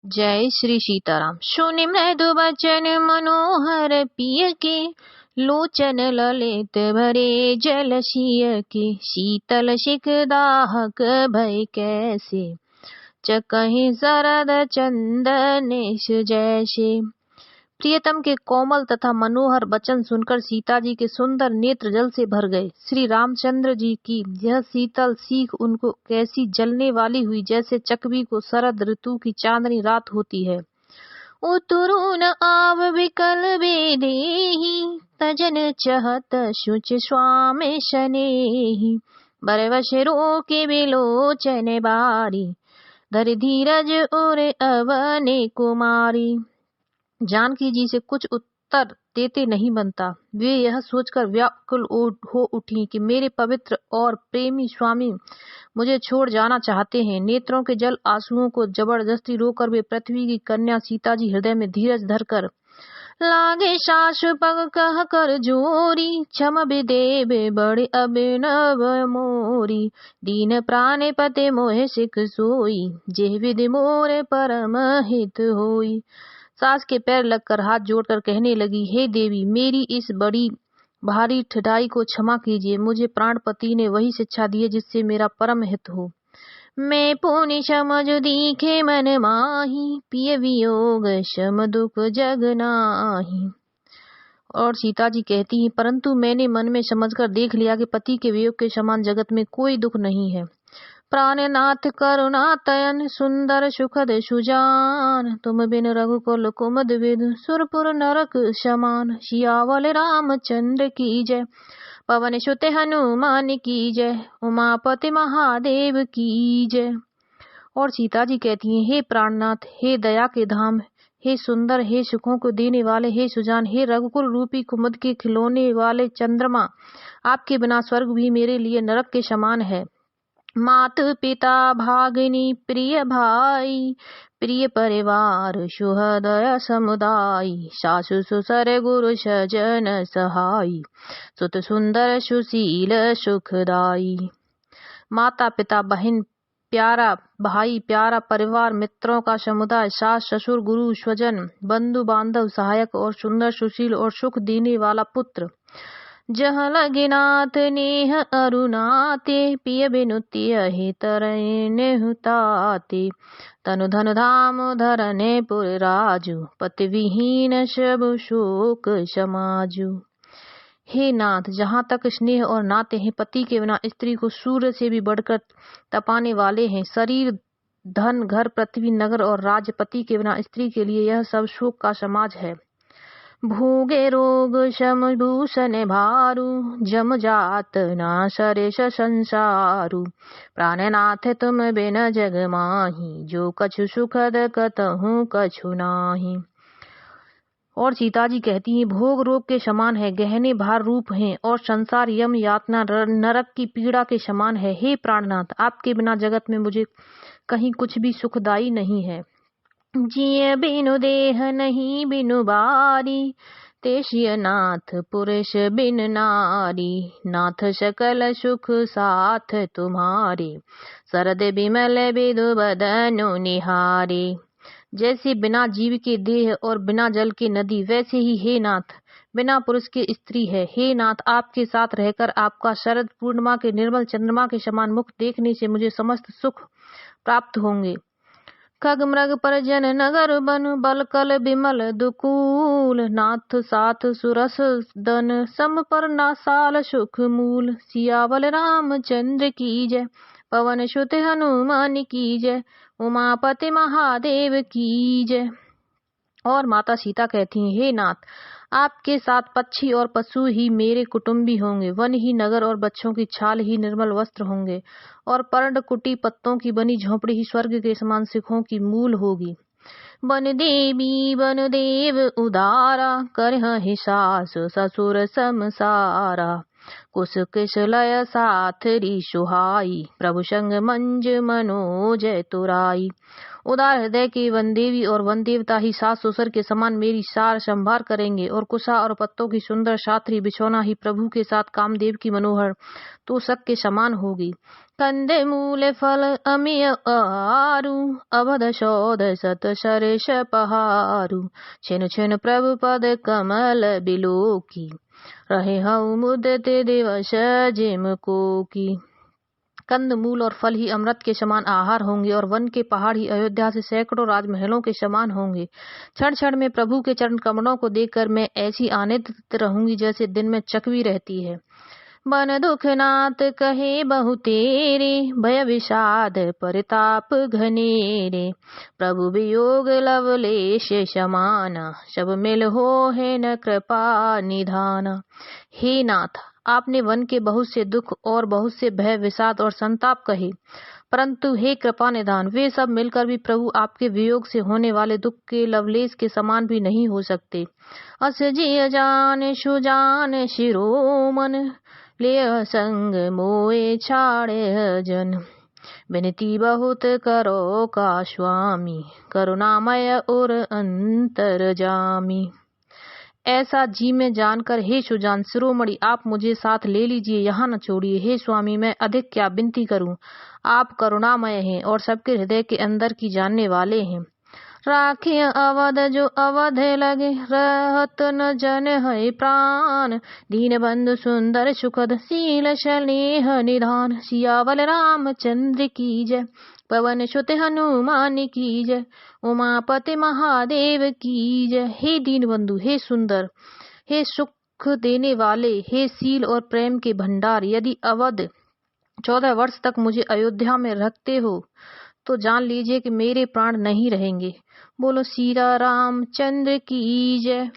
जय श्री सीताराम। सुनि मृदु बचन मनोहर पिय के, लोचन ललित भरे जल सिय के। शीतल शिख दाहक भय कैसे, चकहि शरद चंदनेश जैसे। प्रियतम के कोमल तथा मनोहर वचन सुनकर सीता जी के सुंदर नेत्र जल से भर गए। श्री रामचंद्र जी की यह शीतल सीख उनको कैसी जलने वाली हुई, जैसे चकवी को शरद ऋतु की चांदनी रात होती है। उतरु न आव विकल बेदेहि, तजन चहत शुच स्वामी शनेहि। बरवश रोके बिलोचन बारी, धर धीरज उर अवने कुमारी। जानकी जी से कुछ उत्तर देते नहीं बनता। वे यह सोचकर व्याकुल हो उठी कि मेरे पवित्र और प्रेमी स्वामी मुझे छोड़ जाना चाहते हैं। नेत्रों के जल आंसुओं को जबरदस्ती रोकर वे पृथ्वी की कन्या सीता जी हृदय में धीरज धरकर लागे सास पग कह कर जोरी। क्षम विदेव बड़े अभिनव मोरी, दीन प्राण पते मोहे सिख सोई। जेह विधि मोरे परम हित होई। सास के पैर लगकर हाथ जोड़कर कहने लगी, हे देवी, मेरी इस बड़ी भारी ठठाई को क्षमा कीजिए। मुझे प्राणपति ने वही शिक्षा दी है जिससे मेरा परम हित हो। मैं पुनि समझ दीखे मन माही, पिय वियोग शम दुख जग नाही। और सीता जी कहती हैं, परंतु मैंने मन में समझकर देख लिया कि पति के वियोग के समान जगत में कोई दुख नहीं है। प्राणनाथ करुणा तयन, सुंदर सुखद सुजान। तुम बिन रघुकुल कुमद विदु, सुरपुर नरक समान। सियावल रामचंद्र की जय, पवन सुत हनुमान की जय। उमापति महादेव की जय। और सीता जी कहती हैं, हे प्राणनाथ, हे दया के धाम, हे सुंदर, हे सुखों को देने वाले, हे सुजान, हे रघुकुल रूपी कुमुद के खिलौने वाले चंद्रमा, आपके बिना स्वर्ग भी मेरे लिए नरक के समान है। मात पिता भागिनी प्रिय भाई, प्रिय परिवार सुहृदय समुदाय। सासु ससुर गुरु सजन सहाय, सुत सुंदर सुशील सुखदाई। माता पिता बहन प्यारा भाई प्यारा परिवार, मित्रों का समुदाय, सास ससुर गुरु स्वजन बंधु बांधव सहायक और सुंदर सुशील और सुख देने वाला पुत्र। जह लगिनाथ नेह अरुणाते, पिय बिनुतिय हे तरने हुताते। तनु धन धाम धरने पुर राजू, पति विहीन सब शोक समाजू। हे नाथ, जहाँ तक स्नेह और नाते हैं, पति के बिना स्त्री को सूर्य से भी बढ़कर तपाने वाले हैं। शरीर धन घर पृथ्वी नगर और राज्य, पति के बिना स्त्री के लिए यह सब शोक का समाज है। भोगे रोग शम भूषण भारू, जम जात ना सरेश संसारू। प्राणनाथ तुम बिन जग माही, जो कछु सुखद कतहु कछु नाही। और सीता जी कहती हैं, भोग रोग के समान है, गहने भार रूप हैं, और संसार यम यातना नरक की पीड़ा के समान है। हे प्राणनाथ, आपके बिना जगत में मुझे कहीं कुछ भी सुखदाई नहीं है। जिय बिनु देह नहीं बिनु बारी, तेशिय नाथ पुरुष बिन नारी। नाथ सकल सुख साथ तुम्हारे, सरद बिमल बिदु बदनु निहारे। जैसे बिना जीव के देह और बिना जल के नदी, वैसे ही हे नाथ बिना पुरुष के स्त्री है। हे नाथ, आपके साथ रहकर आपका शरद पूर्णिमा के निर्मल चंद्रमा के समान मुख देखने से मुझे समस्त सुख प्राप्त होंगे। खग मृग परजन नगर बन, बलकल बिमल दुकूल। नाथ साथ सुरस दन, सम पर नासाल सुख मूल। सियावल रामचंद्र की जय, पवन सुत हनुमान की जय। उमापति महादेव की जय। और माता सीता कहती हैं, हे नाथ, आपके साथ पक्षी और पशु ही मेरे कुटुंबी होंगे। वन ही नगर और बच्चों की छाल ही निर्मल वस्त्र होंगे, और पर्ण कुटी पत्तों की बनी झोंपड़ी ही स्वर्ग के समान सुखों की मूल होगी। बन देवी बन देव उदारा, करहि सास ससुर समसारा। कुश किश लय साथ री सुहाई, प्रभु संग मंज मनोज तुराई। उदार हृदय की वन देवी और वन देवता ही सास ससुर के समान मेरी सार संभार करेंगे, और कुशा और पत्तों की सुंदर साथरी बिछौना ही प्रभु के साथ कामदेव की मनोहर तोषक के समान होगी। कंदे मूल फल अमिय आरु, अवध शोध सत शरेश पहारु। छिन छिन प्रभु पद कमल बिलोकी, रहे हऊ मुदते दिवस जिम को की। कंद मूल और फल ही अमृत के समान आहार होंगे, और वन के पहाड़ ही अयोध्या से सैकड़ों राजमहलों के समान होंगे। क्षण क्षण में प्रभु के चरण कमलों को देखकर मैं ऐसी आनंदित रहूंगी जैसे दिन में चकवी रहती है। बन दुख नाथ कहे बहु तेरे, भय विषाद परिताप घनेरे। प्रभु वियोग लवलेश समाना, सब मिल हो है न कृपा निधाना। हे नाथ, आपने वन के बहुत से दुख और बहुत से भय विषाद और संताप कहे, परंतु हे कृपा निधान, वे सब मिलकर भी प्रभु आपके वियोग से होने वाले दुख के लवलेश के समान भी नहीं हो सकते। अस जी जान सुजान शिरोमन, ले संग मोए छाड़े जन। विनती बहुत करो का स्वामी, करुणामय और अंतर्जामी। ऐसा जी में जानकर हे सुजान शिरोमणि, आप मुझे साथ ले लीजिए, यहाँ न छोड़िए। हे स्वामी, मैं अधिक क्या विनती करूं, आप करुणामय हैं और सबके हृदय के अंदर की जानने वाले हैं। राखिय अवध जो अवध लगे, रहत न जन है प्राण। दीन बंधु सुंदर सुखद, शील स्नेह निधान। सियावल रामचंद्र की जय, पवन सुत हनुमान की जय, उमापति महादेव की जय। हे दीन बंधु, हे सुंदर, हे सुख देने वाले, हे शील और प्रेम के भंडार, यदि अवध 14 वर्ष तक मुझे अयोध्या में रखते हो तो जान लीजिए कि मेरे प्राण नहीं रहेंगे। बोलो सीता रामचंद्र की जय।